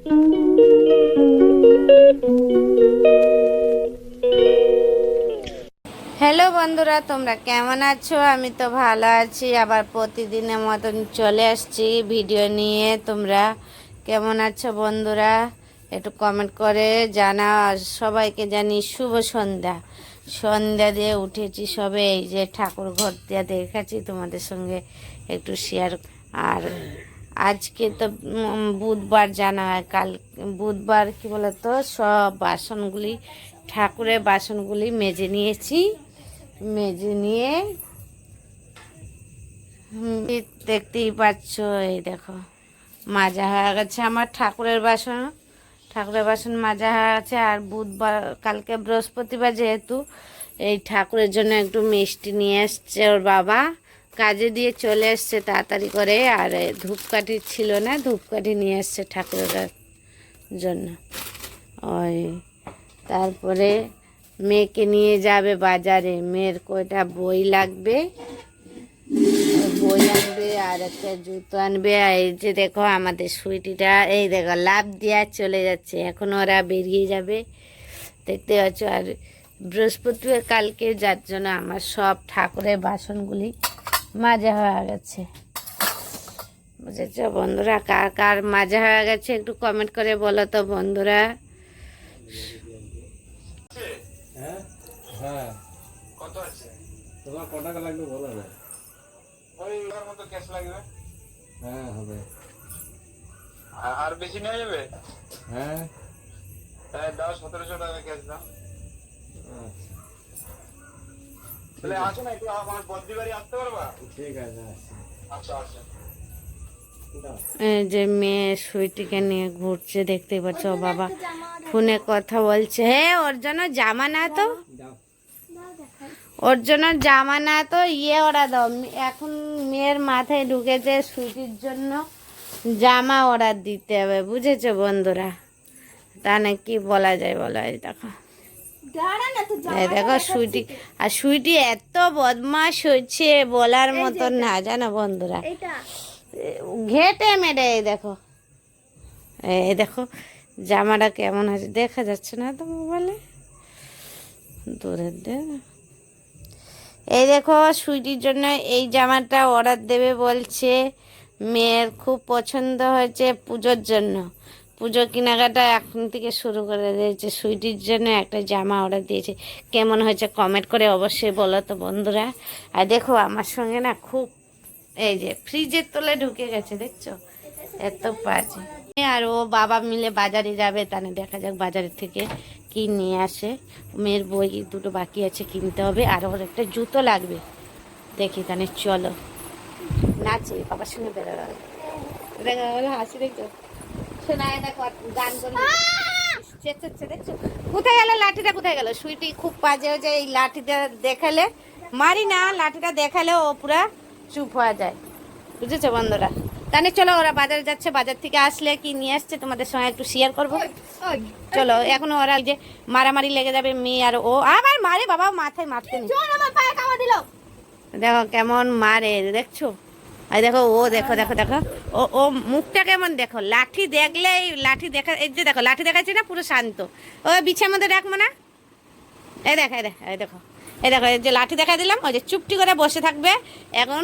Hello বন্ধুরা, তোমরা কেমন আছো? আমি তো ভালো আছি। আবার প্রতিদিনের মতন চলে আসছি ভিডিও নিয়ে। তোমরা কেমন আছো বন্ধুরা? একটু কমেন্ট করে জানাও। আর সবাইকে জানি শুভ সন্ধ্যা। সন্ধ্যা দিয়ে উঠেছি সবে, এই যে ঠাকুর ঘর দিয়ে দেখাচ্ছি তোমাদের সঙ্গে একটু শেয়ার। আর আজকে তো বুধবার, জানা হয়। কাল বুধবার কি বলতো, সব বাসনগুলি, ঠাকুরের বাসনগুলি মেজে নিয়েছি। মেজে নিয়ে দেখতেই পাচ্ছ, এই দেখো মাজা হয়ে গেছে আমার ঠাকুরের বাসন। ঠাকুরের বাসন মাজা হয়ে গেছে। আর বুধবার, কালকে বৃহস্পতিবার যেহেতু, এই ঠাকুরের জন্য একটু মিষ্টি নিয়ে এসছে ওর বাবা। কাজে দিয়ে চলে এসছে তাড়াতাড়ি করে। আর ধূপকাঠি ছিল না, ধূপকাঠি নিয়ে এসছে ঠাকুরের জন্য। ওই তারপরে মেয়েকে নিয়ে যাবে বাজারে। মেয়ের কয়টা বই লাগবে, বই আনবে আর একটা জুতো আনবে। আর এই যে দেখো আমাদের সুইটিটা, এই দেখো লাফ দিয়ে চলে যাচ্ছে। এখন ওরা বেরিয়ে যাবে, দেখতে পাচ্ছ। আর বৃহস্পতিবার কালকে, যার জন্য আমার সব ঠাকুরের বাসনগুলি মাজা হয়ে গেছে। বুঝেছ বন্ধুরা? কার কার মাজা হয়ে গেছে একটু কমেন্ট করে বলো তো বন্ধুরা। হ্যাঁ, কত আছে তোমার? কত টাকা লাগবে বলো না। ওই এর মতো ক্যাশ লাগবে। হ্যাঁ হবে। আর বেশি নেওয়া যাবে? হ্যাঁ, তাই দাও 1700 টাকা ক্যাশ দাও। তাহলে আসো না, একটু আমার বদ্রি বাড়ি আসতে পারবা? ঠিক আছে, আচ্ছা আচ্ছা। এই যে মেয়ে সুইটিকে নিয়ে ঘুরছে, দেখতেই পাচ্ছ। বাবা ফোনে কথা বলছে। হ্যাঁ, ওর জন্য জামা না তো, ওর জন্য জামা না তো ইয়ে ওরা দাও। এখন মেয়ের মাথায় ঢুকেছে সুইটির জন্য জামা অর্ডার দিতে হবে। বুঝেছো বন্ধুরা? তা না কি বলা যায় বলো। এই দেখো, এই দেখো সুইটি। আর সুইটি এত বদমাশ হয়েছে বলার মতন না, জানো বন্ধুরা। ঘেটে মেরে, এই দেখো, এই দেখো জামাটা কেমন আছে, দেখা যাচ্ছে না তো মোবাইলে, দূরের দেখ। এই দেখো সুইটির জন্য এই জামাটা অর্ডার দেবে বলছে। মেয়ের খুব পছন্দ হয়েছে পুজোর জন্য। পুজো কেনাকাটা এখন থেকে শুরু করে দিয়েছে। সুইটির জন্য একটা জামা অর্ডার দিয়েছে। কেমন হয়েছে কমেন্ট করে অবশ্যই বলো তো বন্ধুরা। আর দেখো আমার সঙ্গে না খুব, এই যে ফ্রিজের তলে ঢুকে গেছে, দেখছো এত বাজে। আর ও বাবা মিলে বাজারে যাবে, তাহলে দেখা যাক বাজারের থেকে কি নিয়ে আসে। মেয়ের বই দুটো বাকি আছে কিনতে হবে। আর ওর একটা জুতো লাগবে। দেখি তাহলে চলো। নাচে বাবার সঙ্গে বেরোবে, দেখো হাসি, দেখছো শোনায়, দেখো গান করে চেঁচাচ্ছে, দেখছো। কোথায় গেল লাঠিটা, কোথায় গেল? সুইটি খুব বাজে হয়েছে। এই লাঠিটা দেখালে মারি না, লাঠিটা দেখালে ও পুরা চুপ হয়ে যায়। বুঝেছো বন্ধুরা? তাহলে চলো, ওরা বাজারে যাচ্ছে। বাজার থেকে আসলে কি নিয়ে আসছে তোমাদের সঙ্গে একটু শেয়ার করবো। চলো, এখন ওরা যে মারামারি লেগে যাবে, মেয়ে আর ও। আবার মারে বাবা, মাথায় মারতে নেই। দেখো কেমন মারে, দেখছো? এই দেখো ও, দেখো দেখো দেখো, ও ও মুখটা কেমন দেখো। লাঠি দেখলেই, লাঠি দেখা, এই যে দেখো লাঠি দেখাচ্ছে না, পুরো শান্ত। ও বিছার মধ্যে রাখবো না। এই দেখ, এই দেখ, এই দেখো, এই দেখো, এই যে লাঠি দেখা দিলাম, ওই যে চুপটি করে বসে থাকবে। এখন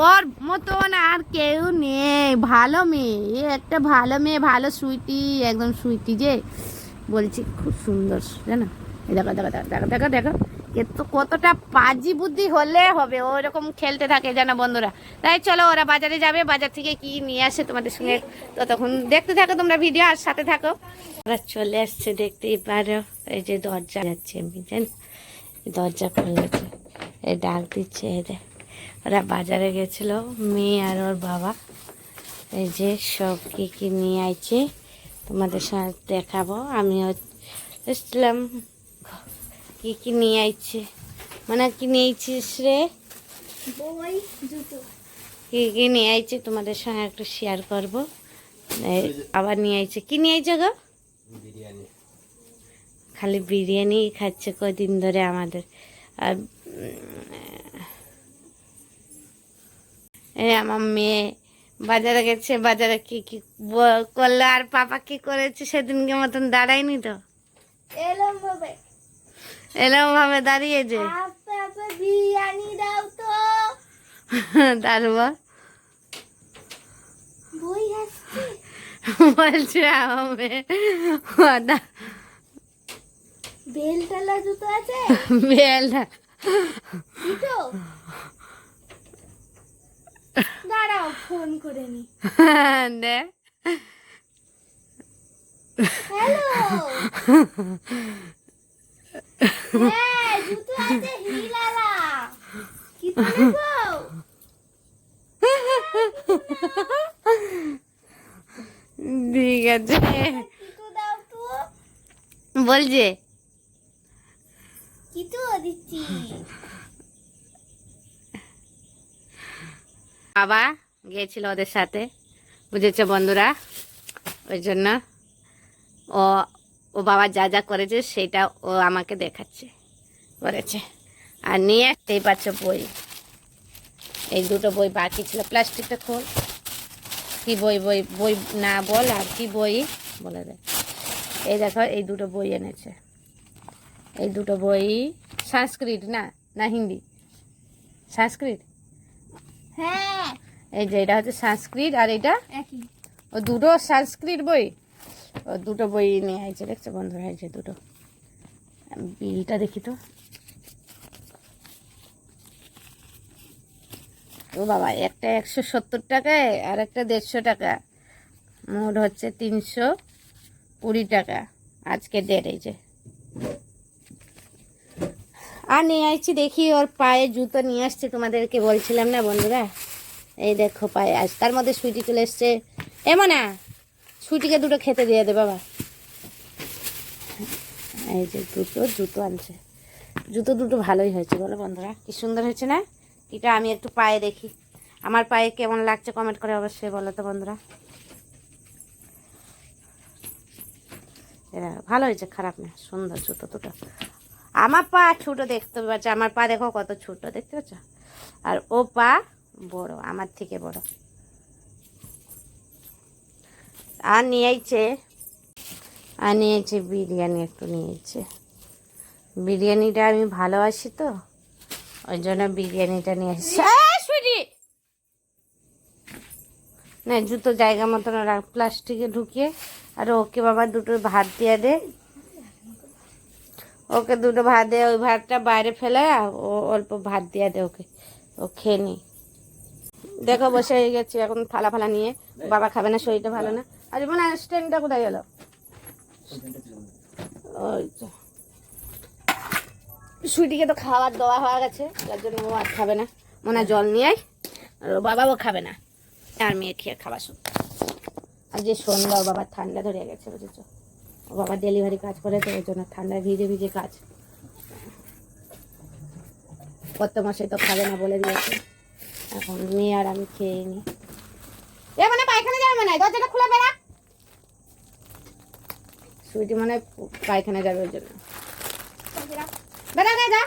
ওর মতন আর কেউ নেই। ভালো মেয়ে, এ একটা ভালো মেয়ে, ভালো সুইটি, একদম সুইটি যে বলছি, খুব সুন্দর, জানো। এই দেখো দেখো দেখো দেখো দেখো দেখো, তো কতটা পাজি বুদ্ধি হলে হবে, ওরকম খেলতে থাকে জানো বন্ধুরা। তাই চলো, ওরা বাজারে যাবে। বাজার থেকে কি নিয়ে আসে তোমাদের সঙ্গে ততক্ষণ দেখতে থাকো তোমরা ভিডিও, আর সাথে থাকো। ওরা চলে আসছে, দেখতেই পারো। এই যে দরজা যাচ্ছে, আমি জানি দরজা খুলেছে, এই ডাক দিচ্ছে। এই দেখ, ওরা বাজারে গেছিল মেয়ে আর ওর বাবা। এই যে সব কি কি নিয়ে আইছে তোমাদের সাথে দেখাবো। আমিও এসছিলাম কি কি নিয়ে আইছে। মানে কি নিয়ে আইছিস রে, কি কি নিয়ে আইছে তোমাদের সঙ্গে একটু শেয়ার করবো। আবার নিয়ে আইছে, কি নিয়ে আইছে গো? খালি বিরিয়ানি খাচ্ছে কদিন ধরে আমাদের। আর এই আমার মেয়ে বাজারে গেছে, বাজারে কি কি করলো আর পাপা কি করেছে সেদিনকে মতন দাঁড়ায়নি তো, এরকম ভাবে দাঁড়িয়েছে। বিরিয়ানি দাও তো। তারপর বই আসছে। বলছে আমি বেল টালা জুতো আছে? বেলটা জুতো দাঁড়াও ফোন করে নি। দে হ্যালো, হ্যাঁ জুতো আছে হিলালা। কি তো নেবো? ঠিক আছে কি তো দাও তো। বলছে কি তো দিচ্ছি। বাবা গিয়েছিল ওদের সাথে, বুঝেছে বন্ধুরা, ওই জন্য ও ও বাবা যা যা করেছে সেটা ও আমাকে দেখাচ্ছে করেছে। আর নিয়ে আসতেই পারছো বই, এই দুটো বই বাকি ছিল। প্লাস্টিকটা খোল, কি বই বই বই না বল, আর কি বই বলে দে। এই দেখো এই দুটো বই এনেছে, এই দুটো বই সংস্কৃত না না হিন্দি, সংস্কৃত। হ্যাঁ এই যে এটা হচ্ছে সংস্কৃত আর এটা একই। ও দুটো সংস্কৃত বই, ও দুটো বই নিয়ে আইছে, দেখছো বন্ধুরা, এই যে দুটো। বিলটা দেখি তো, ও বাবা, একটা 170 টাকায় আর একটা 150 টাকা, মোট হচ্ছে 320 টাকা। আজকে ডেট এই যে। আর নিয়ে আসছি, দেখি ওর পায়ে জুতো নিয়ে আসছে, তোমাদেরকে বলছিলাম না বন্ধুরা। এই দেখো পায়ে আজ, তার মধ্যে সুইটি চলে এসছে। এমন না, সুইটিকে দুটো খেতে দিয়ে দে বাবা। এই যে দুটো জুতো আনছে, জুতো দুটো ভালোই হয়েছে বলো বন্ধুরা, কি সুন্দর হয়েছে না? এটা আমি একটু পায়ে দেখি, আমার পায়ে কেমন লাগছে কমেন্ট করে অবশ্যই বলো তো বন্ধুরা। এরা ভালো হয়েছে, খারাপ না, সুন্দর জুতো দুটো। আমার পা ছোটো দেখতে পাচ্ছ, আমার পা দেখো কত ছোট দেখতে পাচ্ছ, আর ও পা বড়, আমার থেকে বড়। আর নিয়েছে, আর নিয়েছে বিরিয়ানি, একটু নিয়েছে। বিরিয়ানিটা আমি ভালোবাসি তো, ওই জন্য বিরিয়ানিটা নিয়ে এসেছি। না জুতো জায়গা মতন প্লাস্টিকে ঢুকিয়ে। আর ওকে বাবা দুটো ভাত দিয়ে দে, ওকে দুটো ভাত দে, ওই ভাতটা বাইরে ফেলে ও অল্প ভাত দিয়ে দে ওকে, ও খেয়ে নি। দেখো বসে গেছি এখন থালা ফালা নিয়ে, বাবা খাবে না, শরীরটা ভালো না। আর মানে স্ট্যান্ডটা কোথায় গেল? ওই তো সুইটিকে তো খাবার দেওয়া হয়ে গেছে, তার জন্য ও আর খাবে না, মনে হয় জল নিয়ে আয়। আর ও বাবাও খাবে না, আর মেয়ে খেয়ে খাবার শুধু। আর যে সন্ধ্যা, ও বাবার ঠান্ডা ধরে গেছে বুঝেছো, ও বাবা ডেলিভারি কাজ করে তো ওই জন্য ঠান্ডায় ভিজে ভিজে কাজ। কত মাসে তো খাবে না বলে দিয়েছে, এখন মেয়ে আর আমি খেয়ে নি। এ মানে পায়খানা যাবে, মানে দরজাটা খুলে বেড়া। সুইটি মানে পায়খানা যাবে ওই জন্য বেড়া যা।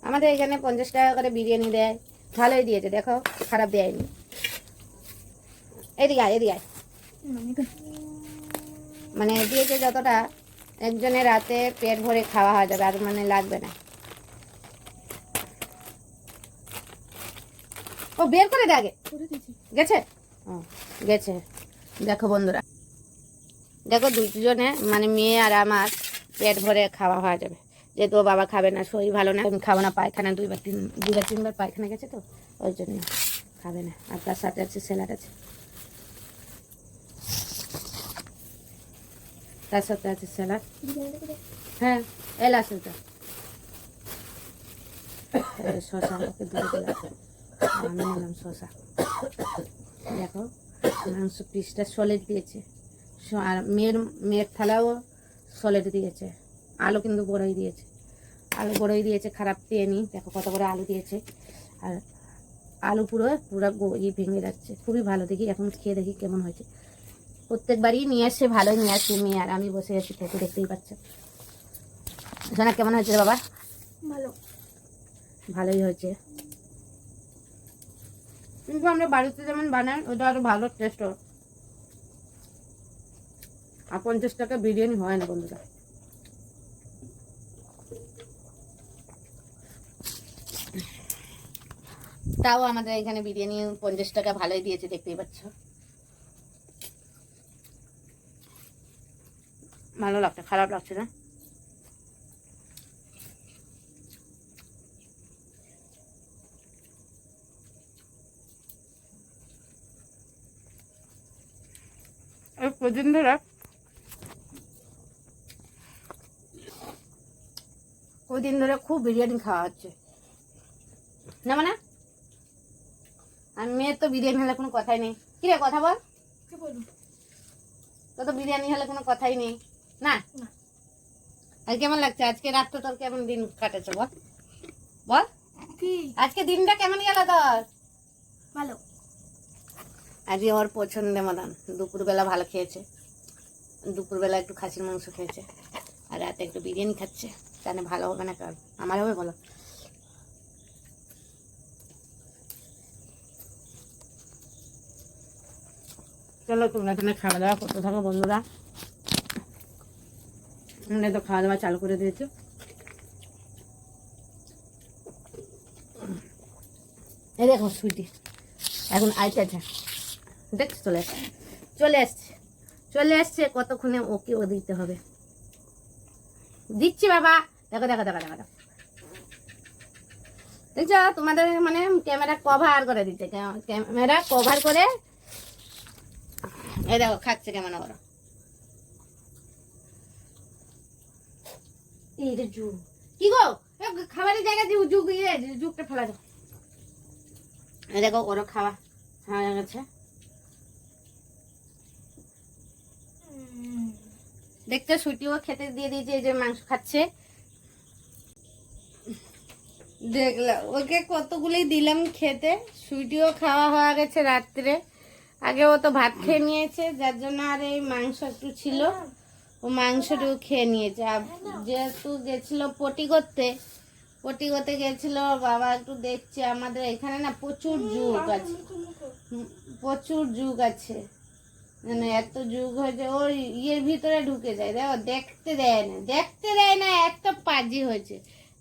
আমাদের এখানে 50 টাকা করে বিরিয়ানি দেয়, ভালোই দিয়েছে দেখো, খারাপ দেয়নি। এদিকে আয়, এদিকে আয়। মানে দিয়েছে যতটা, একজনের রাতে পেট ভরে খাওয়া হয়ে যাবে, আর মানে লাগবে না। ও বের করে দে আগে, গেছে গেছে। দেখো বন্ধুরা, দেখো দুজনে মানে মেয়ে আর আমার পেট ভরে খাওয়া হয়ে যাবে, যেহেতু ও বাবা খাবে না, শরীর ভালো না, আমি খাবো না, পায়খানা দুইবার তিনবার পায়খানা গেছে তো ওই জন্য খাবে না। আর তার সাথে আছে স্যালাড আছে, তার সাথে আছে স্যালাড। হ্যাঁ এলা সেটা শশা, ওকে দুটো দিলাম, আমি নিলাম শশা। দেখো মাংস পিসটা সলিড দিয়েছে, আর মেয়ের থালাও সলিড দিয়েছে। আলু কিন্তু বড়ই দিয়েছে, আলু বড়ই দিয়েছে, খারাপ দেয়নি। দেখো কত করে আলু দিয়েছে, আর আলু পুরো ভেঙে যাচ্ছে, খুবই ভালো। দেখি এখন খেয়ে দেখি কেমন হয়েছে। প্রত্যেকবারই নিয়ে আসছে, ভালোই নিয়ে আসছে। মেয়ে আর আমি বসে আছি খেতে, দেখতেই পাচ্ছ। শোনা কেমন হয়েছে রে বাবা? ভালো, ভালোই হয়েছে। কিন্তু আমরা বাড়িতে যেমন বানাই ওটা আরো ভালো টেস্ট হয়। আর 50 টাকা বিরিয়ানি হয় না বন্ধুরা। তাও আমাদের এখানে বিরিয়ানি 50 টাকা ভালোই দিয়েছে, দেখতেই পাচ্ছ। ভালো লাগছে, খারাপ লাগছে না। কদিন ধরে খুব বিরিয়ানি খাওয়া হচ্ছে না, মানে আর মেয়ের তো বিরিয়ানি হলে কোনো কথাই নেই। কি রে কথা বল, তো তো বিরিয়ানি হলে কোনো কথাই নেই না। আর কেমন লাগছে আজকে রাতটা তোর, কেমন দিন কাটেছে বল বল, আজকে দিনটা কেমন গেল তোর? ভালো। আজকে ওর পছন্দের মতন দুপুরবেলা ভালো খেয়েছে, দুপুরবেলা একটু খাসির মাংস খেয়েছে, আর রাতে একটু বিরিয়ানি খাচ্ছে। তাহলে ভালো হবে না কার? আমার হবে বলো? চলো তোমরা এখানে খাওয়া দাওয়া করতে থাকো বন্ধুরা। আমরা তো খাওয়া দাওয়া চালু করে দিয়েছো। এই দেখো সুইটি এখন আইতেছে, দেখছো চলে আসছে, চলে আসছে, চলে আসছে। কতক্ষণে ওকে ও দিতে হবে, দিচ্ছি বাবা। দেখো দেখো দেখো দেখো দেখো, দেখছো তোমাদের মানে ক্যামেরা কভার করে দিচ্ছে, ক্যামেরা কভার করে। এই দেখো খাচ্ছে কেমন ওরা। এই রে জু, কি গো খাবারের জায়গায় জুগ ইয়ে জুগটা ফেলা দাও। এই দেখো ওরা খাওয়া হয়ে গেছে, দেখতে সুইটিও খেতে দিয়ে দিয়েছে। এই যে মাংস খাচ্ছে, দেখলাম ওকে কতগুলোই দিলাম খেতে। সুইটিও খাওয়া হয়ে গেছে রাত্রে, আগে ও তো ভাত খেয়ে নিয়েছে, যার জন্য আর এই মাংস একটু ছিল, ও মাংসটাও খেয়ে নিয়েছে। আর যেহেতু গেছিল পটি করতে গেছিল বাবা, একটু দেখছে আমাদের এখানে না প্রচুর যুগ আছে, প্রচুর যুগ আছে, মানে এত যুগ হয়েছে ওর ইয়ের ভিতরে ঢুকে যায়। দেখো দেখতে দেয় না, এত পাজি হয়েছে।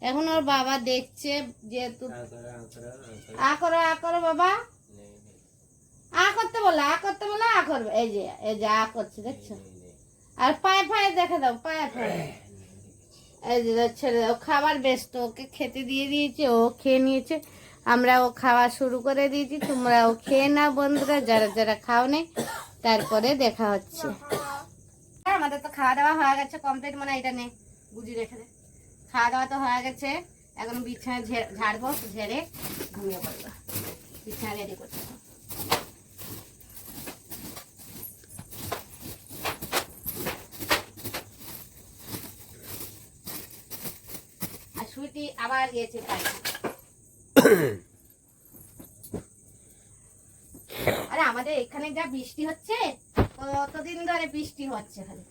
এখন ওর বাবা দেখছে, যেহেতু আ করো বাবা, আ করতে বলো আ করবে। এই যে আ করছে দেখছো। আর পায়ে দেখে দাও, পায়ে এই যে ছেড়ে দাও, খাবার ব্যস্ত। ওকে খেতে দিয়ে দিয়েছে, ও খেয়ে নিয়েছে, আমরা ও খাওয়া শুরু করে দিয়েছি। তোমরাও খেয়ে নাও বন্ধুরা, যারা যারা খাও নেই। তারপরে দেখা হচ্ছে। আমাদের তো খাওয়া দাওয়া হয়ে গেছে কমপ্লিট, মানে এটা নেই বুঝি রেখে দে। খাওয়া দাওয়া তো হয়ে গেছে, এখন বিছানা ঝাড়বো, ঝেড়ে ঘুমিয়ে পড়বো। বিছানা রেডি করতে হবে। আর সুইটি আবার গিয়েছে পানি। আরে আমাদের এখানে যা বৃষ্টি হচ্ছে, কতদিন ধরে বৃষ্টি হচ্ছে, খালি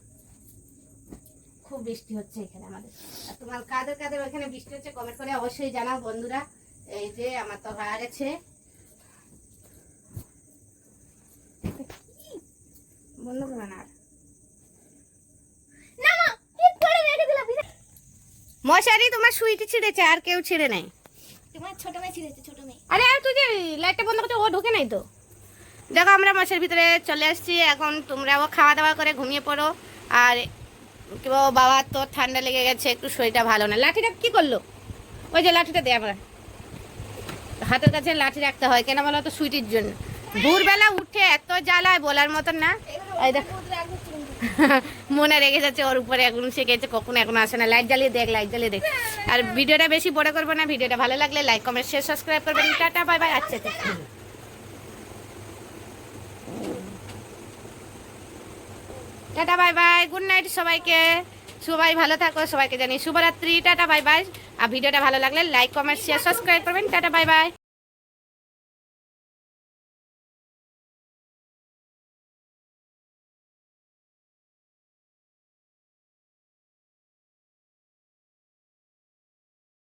খুব বৃষ্টি হচ্ছে এখানে আমাদের। আর তোমার কাদের ওখানে বৃষ্টি হচ্ছে কমেন্ট করে অবশ্যই জানাও বন্ধুরা। এই যে আমার তো হয়ে গেছে, বন্ধ করে না মশারি। তোমার সুইটি ছিঁড়েছে, আর কেউ ছিঁড়ে নাই। তোমার ছোট মেয়ে ছিঁড়েছে, ছোট মেয়ে। আরে আর তুই যে লাইটটা বন্ধ করতে, ও ঢোকে নাই তো। দেখো আমরা মশারির ভিতরে চলে আসছি। এখন তোমরাও খাওয়া দাওয়া করে ঘুমিয়ে পড়ো। আর কি বাবা তো ঠান্ডা লেগে গেছে, একটু শরীরটা ভালো না। লাঠিটা কি করলো? ওই যে লাঠিটা দেয়, আমরা হাতের কাছে লাঠি রাখতে হয় কেন বলো তো? সুইটির জন্য। ভোরবেলা উঠে এত জ্বালায় বলার মতন না। এই দেখ মনে রেগে যাচ্ছে ওর উপরে, এখন সে গেছে কখন, এখন আসে না। লাইট জ্বালিয়ে দেখ। আর ভিডিওটা বেশি বড় করবো না, ভিডিওটা ভালো লাগলে লাইক কমেন্ট শেয়ার সাবস্ক্রাইব করবেন। Tata bye bye. আচ্ছা tata bye bye, good night সবাইকে। সবাই ভালো থাকো, সবাইকে জানি শুভরাত্রি, টাটা বাই বাই। আর ভিডিওটা ভালো লাগলে লাইক কমেন্ট শেয়ার সাবস্ক্রাইব করবেন। Tata bye by.